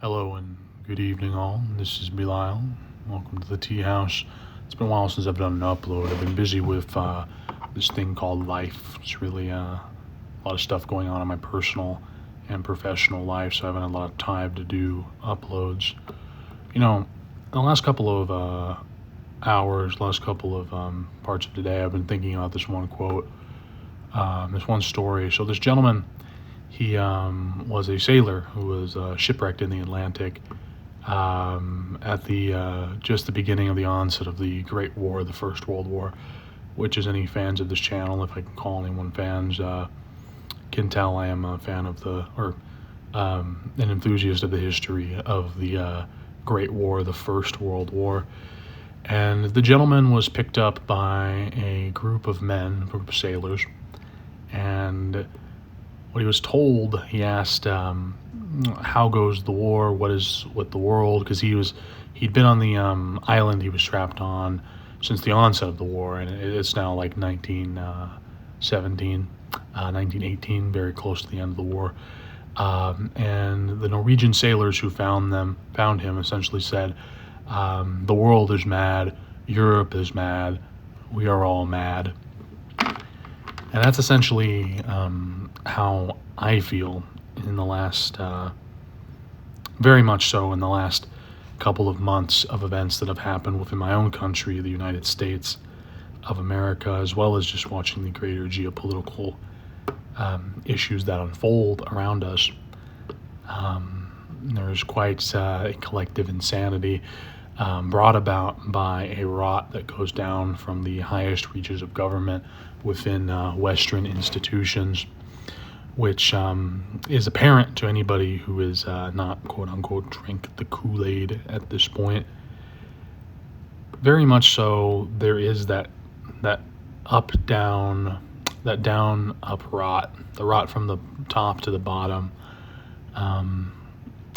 Hello and good evening, all. This is Belial. Welcome to the Tea House. It's been a while since I've done an upload. I've been busy with this thing called life. It's really a lot of stuff going on in my personal and professional life, so I haven't had a lot of time to do uploads. The last couple of hours, last couple of parts of today, I've been thinking about this one quote, this one story. So this gentleman, he was a sailor who was shipwrecked in the Atlantic at the just the beginning of the onset of the Great War, the First World War, which, as any fans of this channel, if I can call anyone fans, can tell I am a fan of an enthusiast of the history of the Great War, the First World War. And the gentleman was picked up by a group of men, a group of sailors, and what he was told, he asked, how goes the war? What is with the world? Because he'd been on the island he was trapped on since the onset of the war, and it's now like 1917, 1918, very close to the end of the war. And the Norwegian sailors who found him, essentially said, the world is mad, Europe is mad, we are all mad. And that's essentially how I feel in the last, very much so in the last couple of months of events that have happened within my own country, the United States of America, as well as just watching the greater geopolitical issues that unfold around us. There's quite a collective insanity brought about by a rot that goes down from the highest reaches of government within Western institutions, which is apparent to anybody who is not, quote-unquote, drink the Kool-Aid at this point. Very much so, there is that up-down, that down-up rot, the rot from the top to the bottom,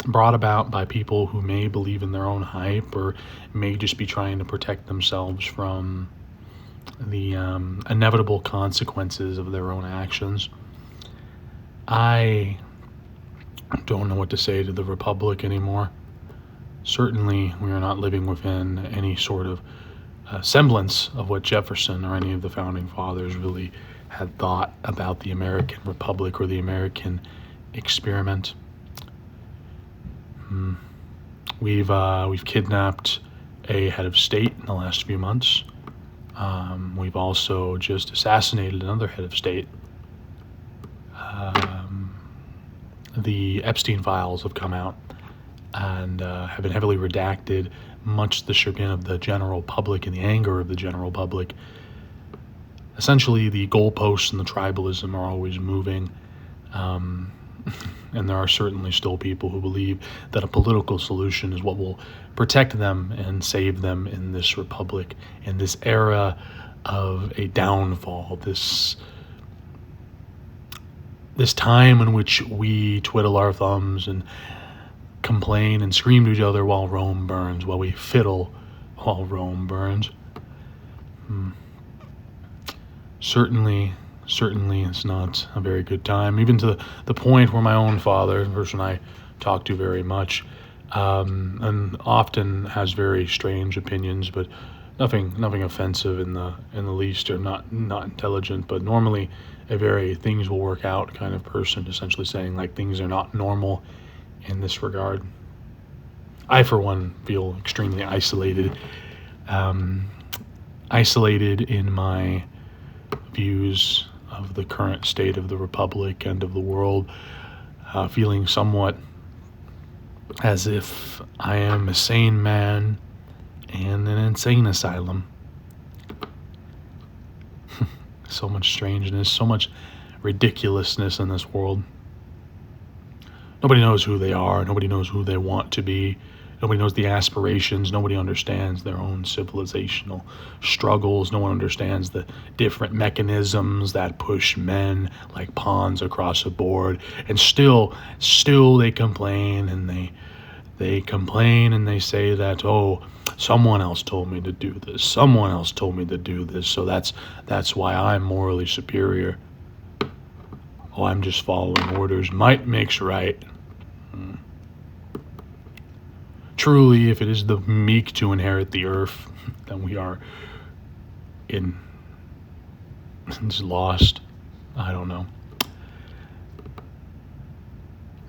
brought about by people who may believe in their own hype or may just be trying to protect themselves from the inevitable consequences of their own actions. I don't know what to say to the Republic anymore. Certainly, we are not living within any sort of semblance of what Jefferson or any of the founding fathers really had thought about the American Republic or the American experiment. We've kidnapped a head of state in the last few months. We've also just assassinated another head of state. The Epstein files have come out and have been heavily redacted, much to the chagrin of the general public and the anger of the general public. Essentially, the goalposts and the tribalism are always moving, and there are certainly still people who believe that a political solution is what will protect them and save them in this republic, in this era of a downfall, this time in which we twiddle our thumbs and complain and scream to each other while Rome burns, while we fiddle while Rome burns. Certainly it's not a very good time, even to the point where my own father, the person I talk to very much, and often has very strange opinions, but nothing offensive in the least, or not intelligent, but normally a very things will work out kind of person, essentially saying like things are not normal in this regard. I, for one, feel extremely isolated in my views of the current state of the republic and of the world, feeling somewhat as if I am a sane man in an insane asylum. So much strangeness, so much ridiculousness in this world. Nobody knows who they are. Nobody knows who they want to be. Nobody knows the aspirations. Nobody understands their own civilizational struggles. No one understands the different mechanisms that push men like pawns across a board. And still they complain, and they complain and they say that, oh, someone else told me to do this. Someone else told me to do this. So that's why I'm morally superior. Oh, I'm just following orders. Might makes right. truly, if it is the meek to inherit the earth, then we are in just lost. I don't know.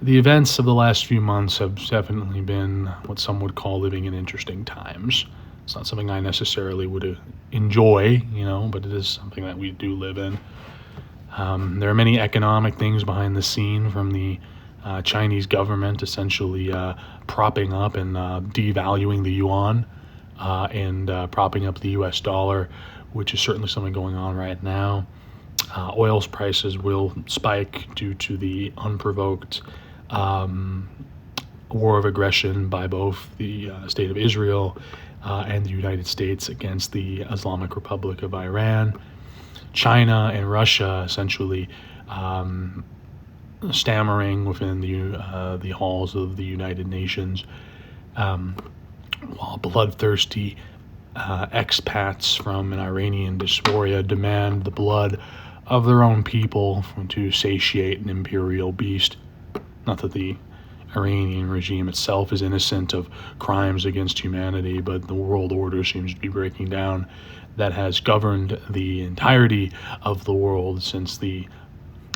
The events of the last few months have definitely been what some would call living in interesting times. It's not something I necessarily would enjoy, but it is something that we do live in. There are many economic things behind the scene, from the Chinese government essentially propping up and devaluing the yuan and propping up the US dollar, which is certainly something going on right now. Oil's prices will spike due to the unprovoked war of aggression by both the State of Israel and the United States against the Islamic Republic of Iran. China and Russia essentially stammering within the halls of the United Nations, while bloodthirsty expats from an Iranian diaspora demand the blood of their own people to satiate an imperial beast. Not that the Iranian regime itself is innocent of crimes against humanity, but the world order seems to be breaking down that has governed the entirety of the world since the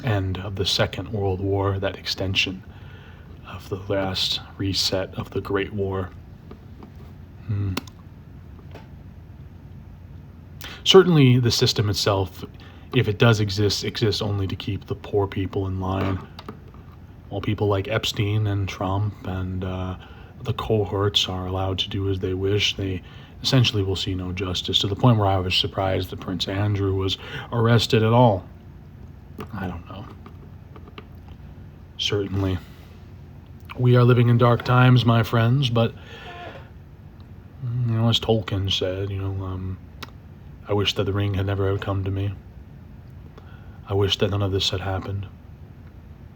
end of the Second World War, that extension of the last reset of the Great War. Certainly the system itself, if it does exist, exists only to keep the poor people in line. While people like Epstein and Trump and the cohorts are allowed to do as they wish, they essentially will see no justice, to the point where I was surprised that Prince Andrew was arrested at all. I don't know. Certainly, we are living in dark times, my friends, but, as Tolkien said, I wish that the ring had never come to me. I wish that none of this had happened.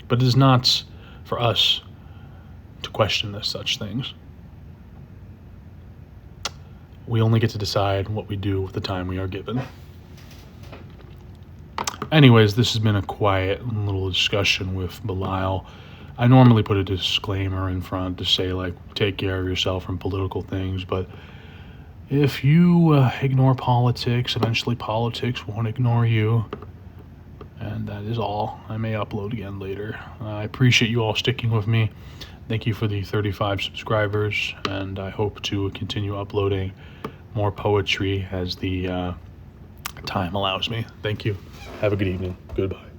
But it is not for us to question such things. We only get to decide what we do with the time we are given. Anyways, this has been a quiet little discussion with Belial. I normally put a disclaimer in front to say, take care of yourself from political things, but if you ignore politics, eventually politics won't ignore you. And that is all. I may upload again later. I appreciate you all sticking with me. Thank you for the 35 subscribers, and I hope to continue uploading more poetry as the time allows me. Thank you. Have a good evening. Goodbye.